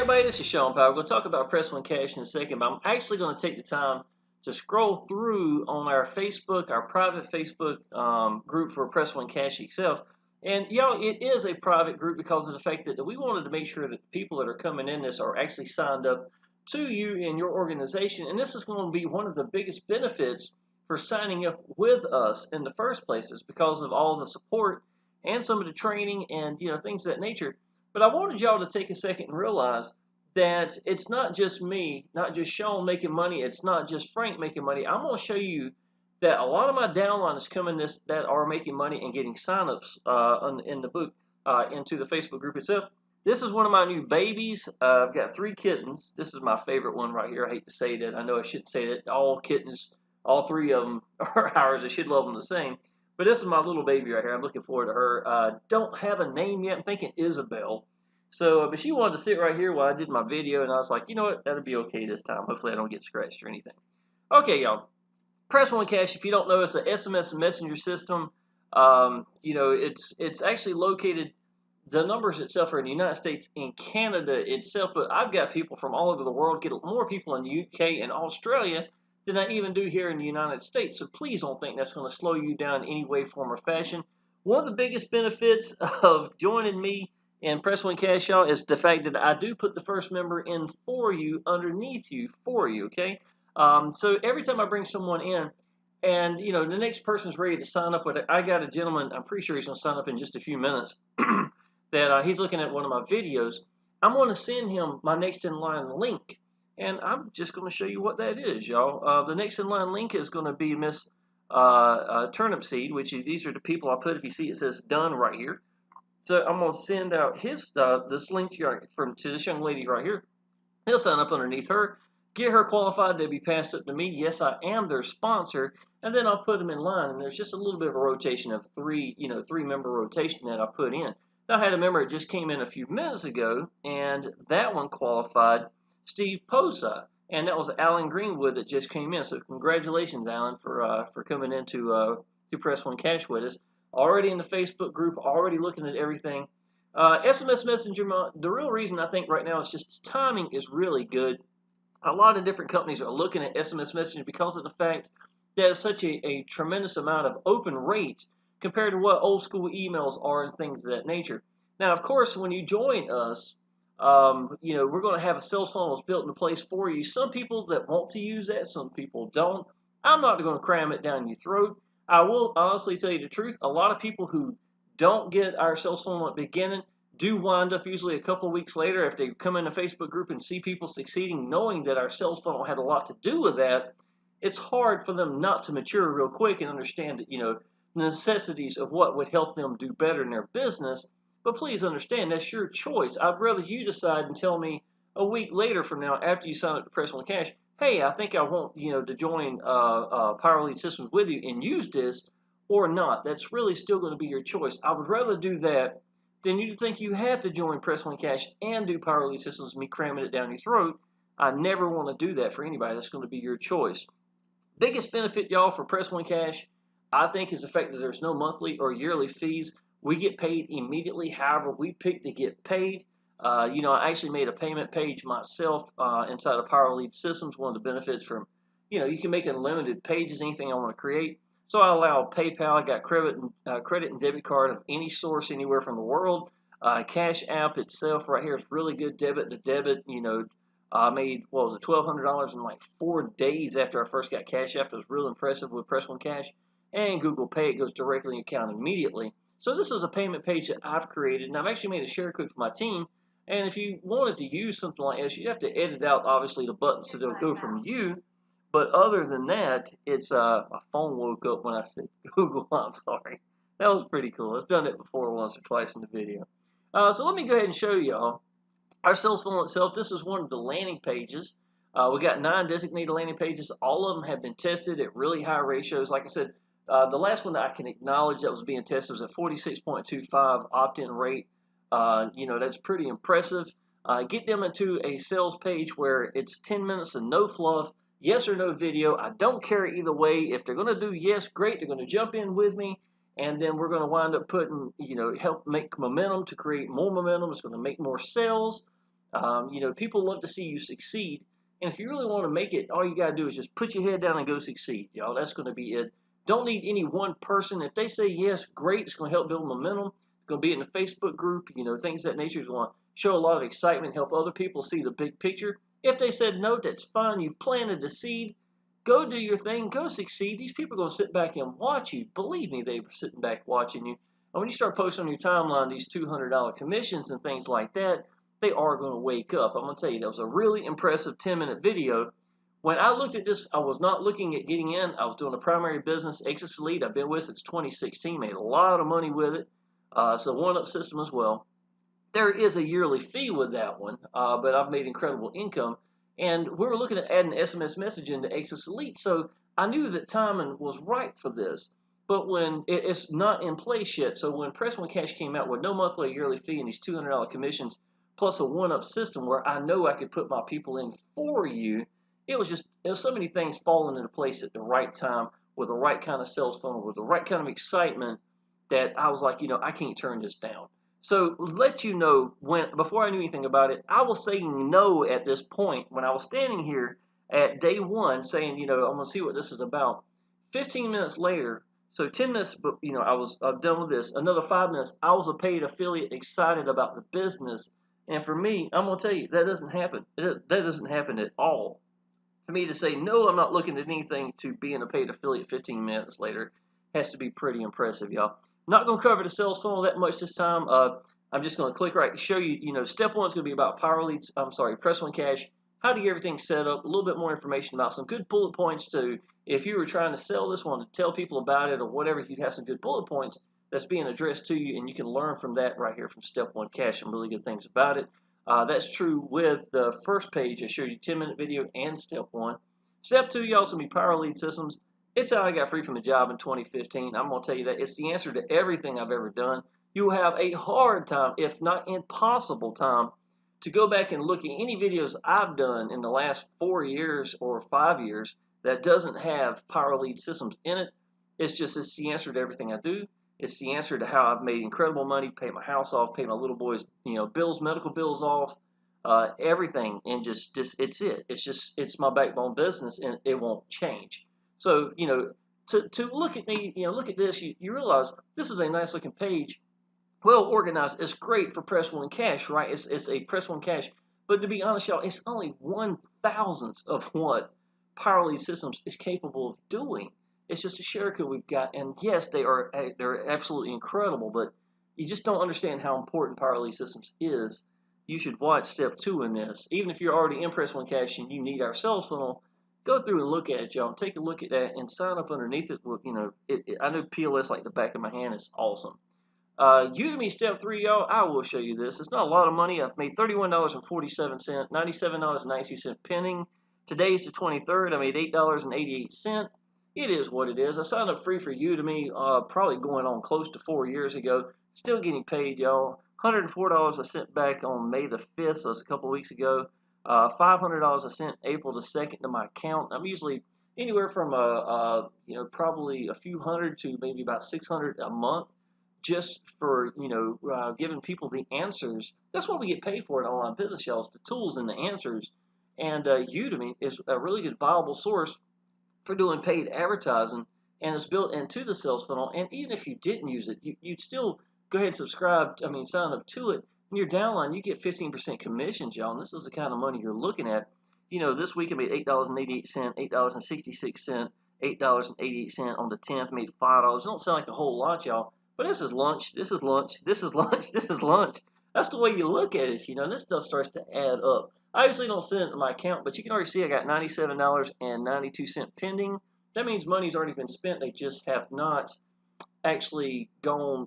everybody, this is Shawn Powell. We're going to talk about Press One Cash in a second, but I'm actually going to take the time to scroll through on our Facebook, our private Facebook group for Press One Cash itself. And y'all, it is a private group because of the fact that we wanted to make sure that the people that are coming in this are actually signed up to you and your organization. And this is going to be one of the biggest benefits for signing up with us in the first place, is because of all the support and some of the training and things of that nature. But I wanted y'all to take a second and realize that it's not just me, not just Shawn making money. It's not just Frank making money. I'm going to show you that a lot of my downline is coming that are making money and getting signups in the book into the Facebook group itself. This is one of my new babies. I've got 3 kittens. This is my favorite one right here. I hate to say that. I know I shouldn't say that. All kittens, all 3 of them are ours. I should love them the same. But this is my little baby right here. I'm looking forward to her. Don't have a name yet. I'm thinking Isabel. So, but she wanted to sit right here while I did my video, and I was like, you know what? That'll be okay this time. Hopefully I don't get scratched or anything. Okay, y'all. Press One Cash, if you don't know, it's an SMS and messenger system. It's actually located, the numbers itself are in the United States and Canada itself, but I've got people from all over the world, get more people in the UK and Australia than I even do here in the United States. So please don't think that's going to slow you down in any way, form, or fashion. One of the biggest benefits of joining me in Press One Cash, y'all, is the fact that I do put the first member in for you, underneath you, for you, okay? So every time I bring someone in, and the next person's ready to sign up with it, I got a gentleman, I'm pretty sure he's going to sign up in just a few minutes, that he's looking at one of my videos. I'm going to send him my next in line link. And I'm just going to show you what that is, y'all. The next in line link is going to be Miss Turnip Seed, which these are the people I put. If you see, it says done right here. So I'm going to send out this link to this young lady right here. He'll sign up underneath her, get her qualified. They'll be passed up to me. Yes, I am their sponsor, and then I'll put them in line. And there's just a little bit of a rotation of 3-member rotation that I put in. Now, I had a member that just came in a few minutes ago, and that one qualified Steve Posa, and that was Alan Greenwood that just came in. So congratulations, Alan, for coming in to Press One Cash with us. Already in the Facebook group, already looking at everything. SMS Messenger, the real reason I think right now is just timing is really good. A lot of different companies are looking at SMS Messenger because of the fact that it's such a tremendous amount of open rate compared to what old school emails are and things of that nature. Now, of course, when you join us, we're going to have a sales funnel that's built into place for you. Some people that want to use that, some people don't. I'm not going to cram it down your throat. I will honestly tell you the truth. A lot of people who don't get our sales funnel at the beginning do wind up usually a couple of weeks later, if they come in a Facebook group and see people succeeding, knowing that our sales funnel had a lot to do with that. It's hard for them not to mature real quick and understand that, the necessities of what would help them do better in their business. But please understand, that's your choice. I'd rather you decide and tell me a week later from now, after you sign up to Press One Cash, hey, I think I want to join Power Lead Systems with you and use this, or not. That's really still going to be your choice. I would rather do that than you think you have to join Press One Cash and do Power Lead Systems, me cramming it down your throat. I never want to do that for anybody. That's going to be your choice. Biggest benefit, y'all, for Press One Cash, I think, is the fact that there's no monthly or yearly fees. We get paid immediately, however we pick to get paid. I actually made a payment page myself inside of Power Lead Systems. One of the benefits from, you can make unlimited pages, anything I want to create. So I allow PayPal. I got credit and debit card of any source anywhere from the world. Cash App itself right here is really good debit to debit. I made, $1,200 in like 4 days after I first got Cash App. It was real impressive with Press One Cash. And Google Pay, it goes directly in your account immediately. So this is a payment page that I've created, and I've actually made a share code for my team. And if you wanted to use something like this, you'd have to edit out, obviously, the buttons so they'll go from you. But other than that, it's my phone woke up when I said Google. I'm sorry. That was pretty cool. I've done it before once or twice in the video. So let me go ahead and show y'all our sales funnel itself. This is one of the landing pages. We got 9 designated landing pages. All of them have been tested at really high ratios. Like I said, the last one that I can acknowledge that was being tested was a 46.25 opt-in rate. That's pretty impressive. Get them into a sales page where it's 10 minutes and no fluff, yes or no video. I don't care either way. If they're going to do yes, great. They're going to jump in with me. And then we're going to wind up putting, help make momentum to create more momentum. It's going to make more sales. People love to see you succeed. And if you really want to make it, all you got to do is just put your head down and go succeed, y'all. That's going to be it. Don't need any one person. If they say yes, great. It's going to help build momentum. It's going to be in the Facebook group. Things of that nature is going to show a lot of excitement, help other people see the big picture. If they said no, that's fine. You've planted the seed. Go do your thing. Go succeed. These people are going to sit back and watch you. Believe me, they're sitting back watching you. And when you start posting on your timeline these $200 commissions and things like that, they are going to wake up. I'm going to tell you, that was a really impressive 10-minute video. When I looked at this, I was not looking at getting in. I was doing a primary business, Exodus Elite. I've been with it since 2016, made a lot of money with it. It's a one-up system as well. There is a yearly fee with that one, but I've made incredible income. And we were looking at adding SMS messaging to Exodus Elite, so I knew that timing was right for this. But when it's not in place yet, so when Press One Cash came out with no monthly or yearly fee and these $200 commissions, plus a one-up system where I know I could put my people in for you, it was so many things falling into place at the right time with the right kind of sales funnel, with the right kind of excitement that I was like, I can't turn this down. So let you know, before I knew anything about it, I was saying no at this point when I was standing here at day one saying, I'm going to see what this is about. 15 minutes later, so 10 minutes, but I'm done with this. Another 5 minutes, I was a paid affiliate, excited about the business. And for me, I'm going to tell you, that doesn't happen. That doesn't happen at all. For me to say, no, I'm not looking at anything, to being a paid affiliate 15 minutes later has to be pretty impressive, y'all. Not going to cover the sales funnel that much this time. I'm just going to click right and show you, step one is going to be about Press One Cash, how to get everything set up, a little bit more information about some good bullet points to, if you were trying to sell this one, to tell people about it or whatever, you'd have some good bullet points that's being addressed to you, and you can learn from that right here from Step One Cash, some really good things about it. That's true with the first page. I showed you 10-minute video and Step 1. Step 2, you also need Power Lead Systems. It's how I got free from the job in 2015. I'm going to tell you that it's the answer to everything I've ever done. You will have a hard time, if not impossible time, to go back and look at any videos I've done in the last 4 years or 5 years that doesn't have Power Lead Systems in it. It's the answer to everything I do. It's the answer to how I've made incredible money, pay my house off, pay my little boys, bills, medical bills off, everything, and it's it. It's my backbone business, and it won't change. So, to look at me, look at this, you realize this is a nice looking page, well organized. It's great for Press One Cash, right? It's a Press One Cash, but to be honest, y'all, it's only 1/1000th of what Power Lead Systems is capable of doing. It's just a share code we've got, and yes, they're absolutely incredible, but you just don't understand how important Power Lead Systems is. You should watch Step 2 in this. Even if you're already in Press One Cash and you need our sales funnel, go through and look at it, y'all. Take a look at that and sign up underneath it. I know PLS like the back of my hand. Is awesome. Udemy Step 3, y'all, I will show you this. It's not a lot of money. I've made $31.47, $97.92 pending. Today's the 23rd. I made $8.88. It is what it is. I signed up free for Udemy probably going on close to 4 years ago. Still getting paid, y'all. $104 I sent back on May the 5th, so it's a couple weeks ago. $500 I sent April the 2nd to my account. I'm usually anywhere from probably a few hundred to maybe about 600 a month, just for giving people the answers. That's what we get paid for in online business, y'all. The tools and the answers. And Udemy is a really good viable source for doing paid advertising, and it's built into the sales funnel. And even if you didn't use it, you'd still go ahead and sign up to it. In your downline, you get 15% commissions, y'all. And this is the kind of money you're looking at. This week I made $8.88, $8.66, $8.88 on the 10th. Made $5. It don't sound like a whole lot, y'all. But this is lunch, this is lunch, this is lunch, this is lunch. That's the way you look at it, this stuff starts to add up. I usually don't send it to my account, but you can already see I got $97.92 pending. That means money's already been spent. They just have not actually gone,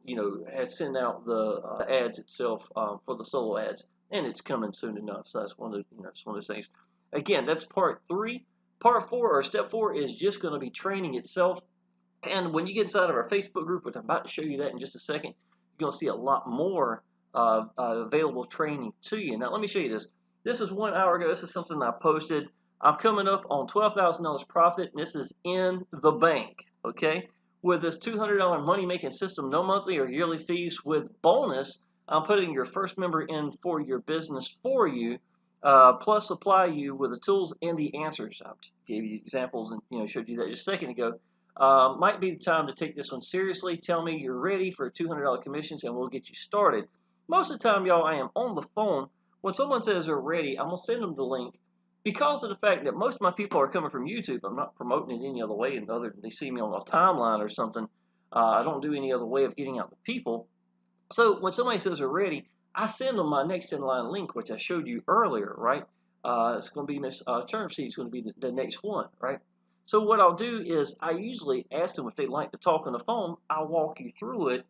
had sent out the ads itself for the solo ads, and it's coming soon enough. So that's one of those things. Again, that's part 3. Part 4, or step 4, is just going to be training itself. And when you get inside of our Facebook group, which I'm about to show you that in just a second, you're going to see a lot more available training to you. Now, let me show you this. This is 1 hour ago. This is something I posted. I'm coming up on $12,000 profit, and this is in the bank, okay? With this $200 money-making system, no monthly or yearly fees with bonus, I'm putting your first member in for your business for you, plus supply you with the tools and the answers. I gave you examples and showed you that just a second ago. Might be the time to take this one seriously. Tell me you're ready for $200 commissions and we'll get you started. Most of the time, y'all, I am on the phone. When someone says they're ready, I'm going to send them the link because of the fact that most of my people are coming from YouTube. I'm not promoting it any other way other than they see me on a timeline or something. I don't do any other way of getting out the people. So when somebody says they're ready, I send them my next in line link, which I showed you earlier, right? It's going to be Miss Turnipseed is going to be the next one, right? So what I'll do is I usually ask them if they like to talk on the phone. I'll walk you through it.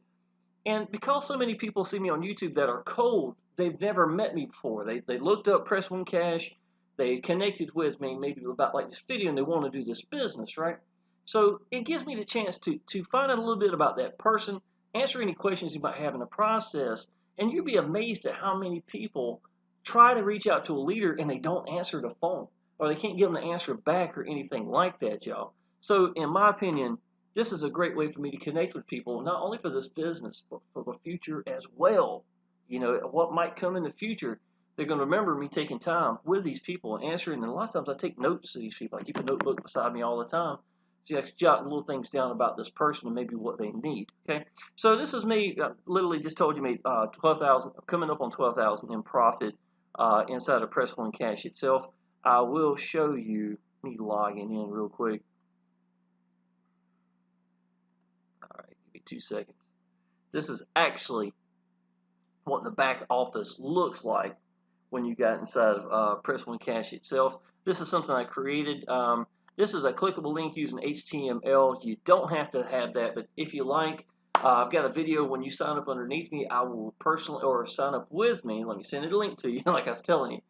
And because so many people see me on YouTube that are cold, they've never met me before. They looked up Press One Cash, they connected with me maybe about like this video, and they want to do this business, right? So it gives me the chance to find out a little bit about that person, answer any questions you might have in the process, and you'd be amazed at how many people try to reach out to a leader and they don't answer the phone, or they can't give them the answer back or anything like that, y'all. So in my opinion, this is a great way for me to connect with people, not only for this business, but for the future as well. What might come in the future, they're going to remember me taking time with these people and answering. And a lot of times I take notes of these people. I keep a notebook beside me all the time. So I can jot little things down about this person and maybe what they need. Okay, so this is me. Literally just told you made 12,000, coming up on 12,000 in profit inside of Press One Cash itself. I will show you me logging in real quick. All right, give me 2 seconds. This is actually what the back office looks like when you got inside of Press One Cash itself. This is something I created. This is a clickable link using HTML. You don't have to have that, but if you like, I've got a video when you sign up underneath me. I will personally, or sign up with me. Let me send it a link to you, like I was telling you.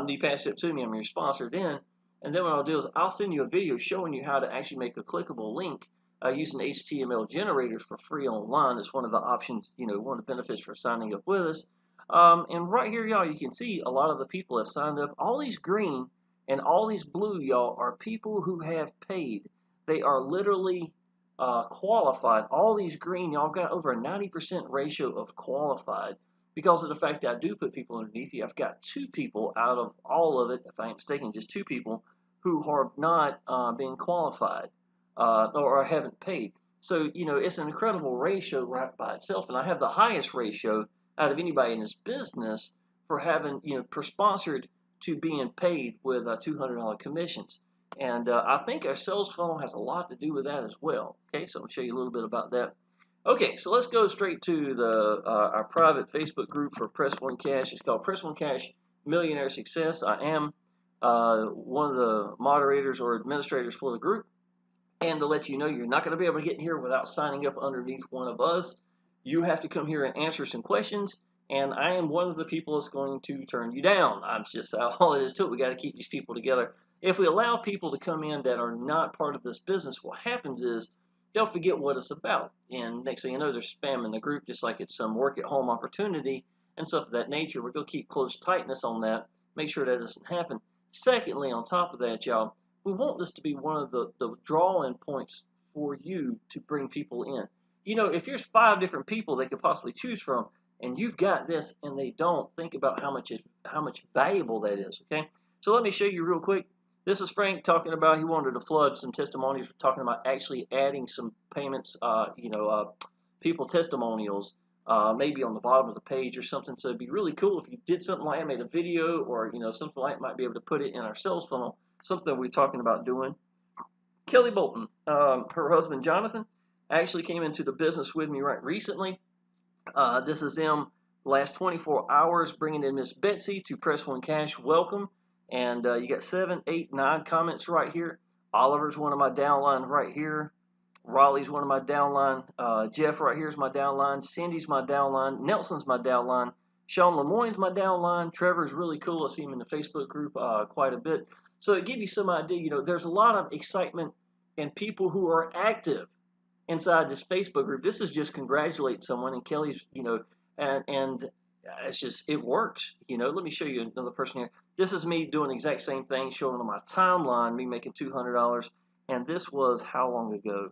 You pass it to me. I'm your sponsor then. And then what I'll do is I'll send you a video showing you how to actually make a clickable link using HTML generators for free online. It's one of the options, one of the benefits for signing up with us. And right here, y'all, you can see a lot of the people have signed up. All these green and all these blue, y'all, are people who have paid. They are literally qualified. All these green, y'all got over a 90% ratio of qualified because of the fact that I do put people underneath you. I've got 2 people out of all of it, if I ain't mistaken, just 2 people who have not been qualified or haven't paid. So, it's an incredible ratio right by itself. And I have the highest ratio out of anybody in this business for having, per sponsored to being paid with $200 commissions. And I think our sales funnel has a lot to do with that as well. Okay, so I'm going to show you a little bit about that. Okay, so let's go straight to the our private Facebook group for Press One Cash. It's called Press One Cash Millionaire Success. I am one of the moderators or administrators for the group. And to let you know, you're not going to be able to get in here without signing up underneath one of us. You have to come here and answer some questions, and I am one of the people that's going to turn you down. I'm just all it is to it. We got to keep these people together. If we allow people to come in that are not part of this business, what happens is they'll forget what it's about. And next thing you know, they're spamming the group just like it's some work-at-home opportunity and stuff of that nature. We're going to keep close tightness on that, make sure that doesn't happen. Secondly, on top of that, y'all, we want this to be one of the draw-in points for you to bring people in. If there's 5 different people they could possibly choose from, and you've got this and they don't, think about how much valuable that is, okay? So let me show you real quick. This is Frank talking about he wanted to flood some testimonials. We're talking about actually adding some payments, people testimonials, maybe on the bottom of the page or something. So it'd be really cool if you did something like that, made a video or, something like that, might be able to put it in our sales funnel. Something we're talking about doing. Kelly Bolton, her husband Jonathan, actually came into the business with me right recently. This is them last 24 hours bringing in Miss Betsy to Press One Cash. Welcome. And you got 7, 8, 9 comments right here. Oliver's one of my downline right here. Raleigh's one of my downline. Jeff right here is my downline. Cindy's my downline. Nelson's my downline. Shawn Lemoyne's my downline. Trevor's really cool. I see him in the Facebook group quite a bit. So to give you some idea, there's a lot of excitement and people who are active inside this Facebook group. This is just congratulate someone, and Kelly's, and it's just, it works. Let me show you another person here. This is me doing the exact same thing, showing on my timeline, me making $200, and this was how long ago?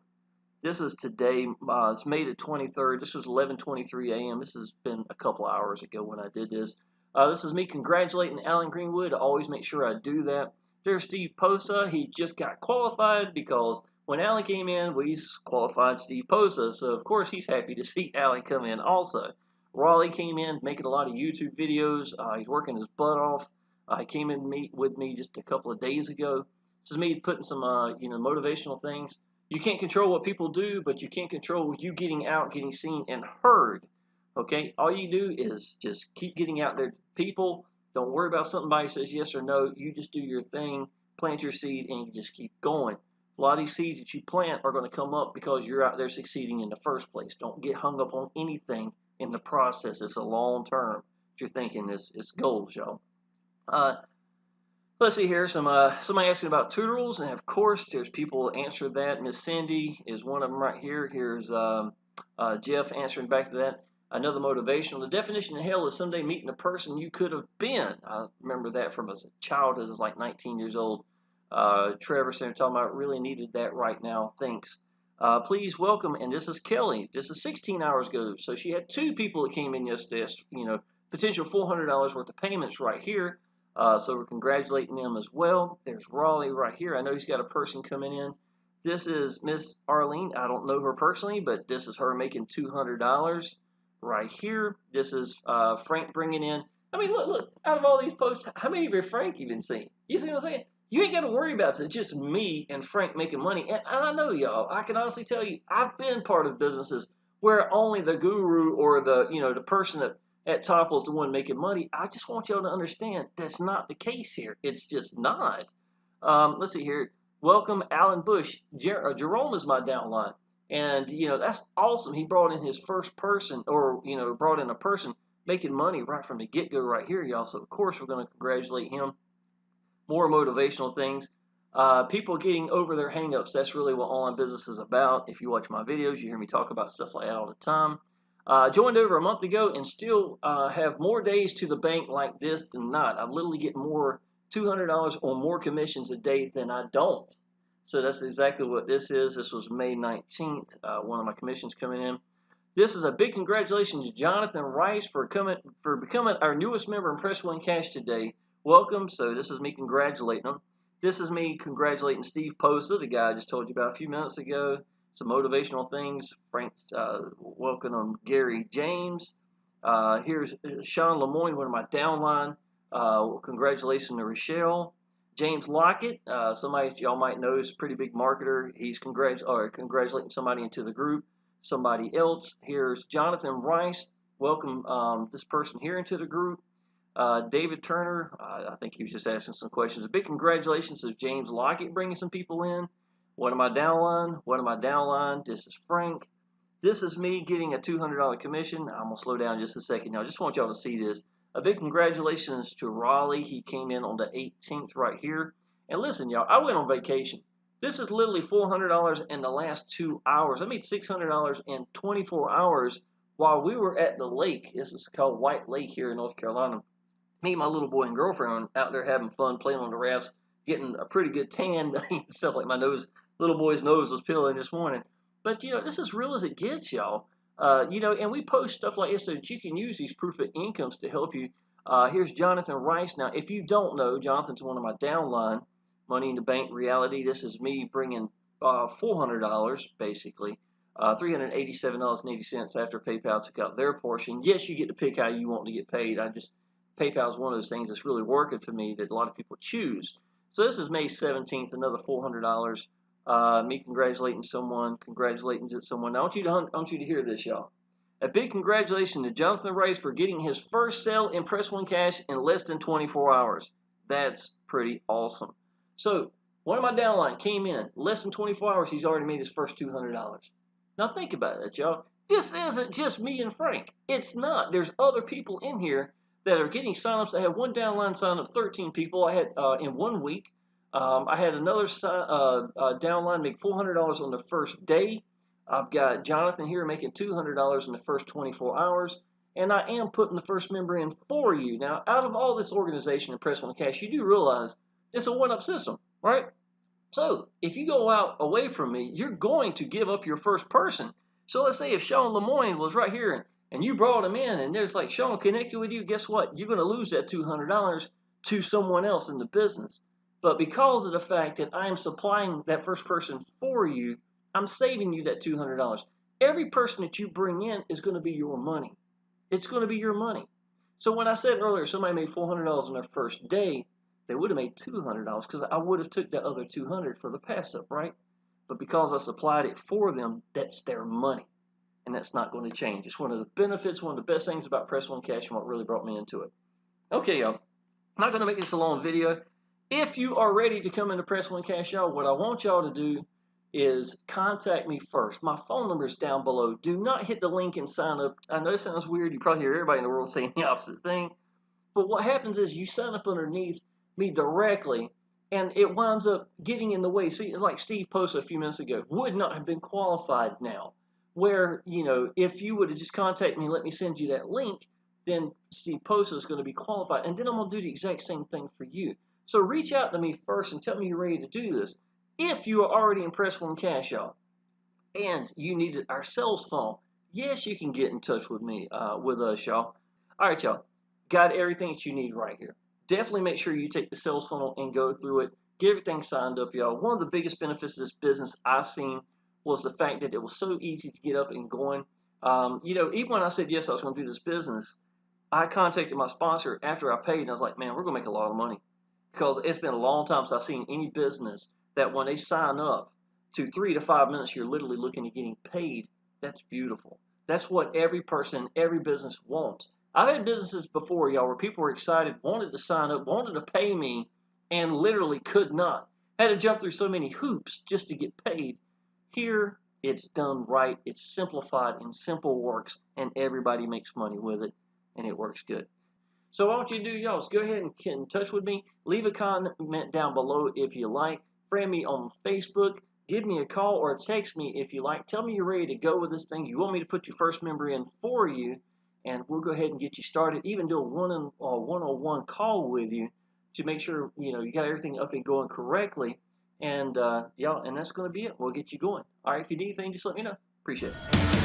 This is today. It's May the 23rd. This was 11:23 a.m. This has been a couple hours ago when I did this. This is me congratulating Alan Greenwood. I always make sure I do that. There's Steve Posa. He just got qualified because when Alan came in, we qualified Steve Posa. So, of course, he's happy to see Alan come in also. Raleigh came in making a lot of YouTube videos. He's working his butt off. He came in to meet with me just a couple of days ago. This is me putting some motivational things. You can't control what people do, but you can control you getting out, getting seen, and heard. Okay? All you do is just keep getting out there to people. Don't worry about somebody says yes or no. You just do your thing, plant your seed, and you just keep going. A lot of these seeds that you plant are going to come up because you're out there succeeding in the first place. Don't get hung up on anything in the process. It's a long term. What you're thinking is goals, y'all. Let's see here. Somebody asking about tutorials, and of course, there's people answer that. Miss Cindy is one of them right here. Here's Jeff answering back to that. Another motivational. The definition of hell is someday meeting the person you could have been. I remember that from as a child, as I was like 19 years old. Trevor saying, talking about really needed that right now. Thanks. Please welcome, and this is Kelly. This is 16 hours ago, so she had two people that came in yesterday. Potential $400 worth of payments right here. So we're congratulating them as well. There's Raleigh right here. I know he's got a person coming in. This is Miss Arlene. I don't know her personally, but this is her making $200 right here. This is Frank bringing in. I mean, look. Out of all these posts, how many of you Frank even seen? You see what I'm saying? You ain't got to worry about it. It's just me and Frank making money. And I know, y'all, I can honestly tell you, I've been part of businesses where only the guru or the person at top was the one making money. I just want y'all to understand that's not the case here. It's just not. Let's see here. Welcome, Alan Bush. Jerome is my downline. And, that's awesome. He brought in his first person or, brought in a person making money right from the get-go right here, y'all. So, of course, we're going to congratulate him. More motivational things. People getting over their hang-ups. That's really what online business is about. If you watch my videos, you hear me talk about stuff like that all the time. Joined over a month ago and still have more days to the bank like this than not. I literally get more $200 or more commissions a day than I don't. So that's exactly what this is. This was May 19th, one of my commissions coming in. This is a big congratulations to Jonathan Rice for becoming our newest member in Press One Cash today. Welcome. So this is me congratulating him. This is me congratulating Steve Posa, the guy I just told you about a few minutes ago. Some motivational things. Frank, welcome Gary James. Here's Shawn Lemoyne, one of my downline. Congratulations to Rochelle. James Lockett, somebody y'all might know is a pretty big marketer. He's congratulating somebody into the group. Somebody else. Here's Jonathan Rice. Welcome this person here into the group. David Turner, I think he was just asking some questions. A big congratulations to James Lockett bringing some people in. What am I downline? This is Frank. This is me getting a $200 commission. I'm going to slow down just a second now. I just want y'all to see this. A big congratulations to Raleigh. He came in on the 18th right here. And listen, y'all, I went on vacation. This is literally $400 in the last 2 hours. I made $600 in 24 hours while we were at the lake. This is called White Lake here in North Carolina. Me and my little boy and girlfriend out there having fun, playing on the rafts, getting a pretty good tan, stuff like my little boy's nose was peeling this morning. But, this is real as it gets, y'all. And we post stuff like this so that you can use these proof of incomes to help you. Here's Jonathan Rice. Now, if you don't know, Jonathan's one of my downline, Money in the Bank reality. This is me bringing $400, basically. $387.80 after PayPal took out their portion. Yes, you get to pick how you want to get paid. PayPal is one of those things that's really working for me that a lot of people choose. So this is May 17th, another $400. Me congratulating someone. Now, I want you to hear this, y'all. A big congratulations to Jonathan Rice for getting his first sale in Press One Cash in less than 24 hours. That's pretty awesome. So, one of my downline came in. Less than 24 hours, he's already made his first $200. Now, think about it, y'all. This isn't just me and Frank. It's not. There's other people in here that are getting signups. I had one downline sign up 13 people. I had in 1 week. I had another downline make $400 on the first day. I've got Jonathan here making $200 in the first 24 hours. And I am putting the first member in for you. Now, out of all this organization in Press One Cash, you do realize it's a one-up system, right? So if you go out away from me, you're going to give up your first person. So let's say if Shawn Lemoyne was right here and you brought him in and there's like Shawn connected with you, guess what? You're going to lose that $200 to someone else in the business. But because of the fact that I'm supplying that first person for you, I'm saving you that $200. Every person that you bring in is going to be your money. It's going to be your money. So when I said earlier somebody made $400 on their first day, they would have made $200 because I would have took that other $200 for the pass up, right? But because I supplied it for them, that's their money, and that's not going to change. It's one of the benefits, one of the best things about Press One Cash, and what really brought me into it. Okay, y'all. I'm not going to make this a long video. If you are ready to come into Press One Cash, y'all, what I want y'all to do is contact me first. My phone number is down below. Do not hit the link and sign up. I know it sounds weird. You probably hear everybody in the world saying the opposite thing. But what happens is you sign up underneath me directly, and it winds up getting in the way. See, like Steve posted a few minutes ago, would not have been qualified now. Where, if you would have just contacted me and let me send you that link, then Steve Posa is going to be qualified. And then I'm going to do the exact same thing for you. So reach out to me first and tell me you're ready to do this. If you are already in Press One Cash, y'all, and you needed our sales funnel, yes, you can get in touch with me, with us, y'all. All right, y'all. Got everything that you need right here. Definitely make sure you take the sales funnel and go through it. Get everything signed up, y'all. One of the biggest benefits of this business I've seen was the fact that it was so easy to get up and going. Even when I said yes, I was going to do this business, I contacted my sponsor after I paid, and I was like, man, we're going to make a lot of money. Because it's been a long time since I've seen any business that when they sign up to 3 to 5 minutes, you're literally looking at getting paid. That's beautiful. That's what every person, every business wants. I've had businesses before, y'all, where people were excited, wanted to sign up, wanted to pay me, and literally could not. Had to jump through so many hoops just to get paid. Here, it's done right. It's simplified and simple works, and everybody makes money with it, and it works good. So what I want you to do, y'all, is go ahead and get in touch with me. Leave a comment down below if you like. Friend me on Facebook. Give me a call or text me if you like. Tell me you're ready to go with this thing. You want me to put your first member in for you, and we'll go ahead and get you started. Even do a one-on-one call with you to make sure you got everything up and going correctly. And y'all, and that's going to be it. We'll get you going. All right, if you need anything, just let me know. Appreciate it.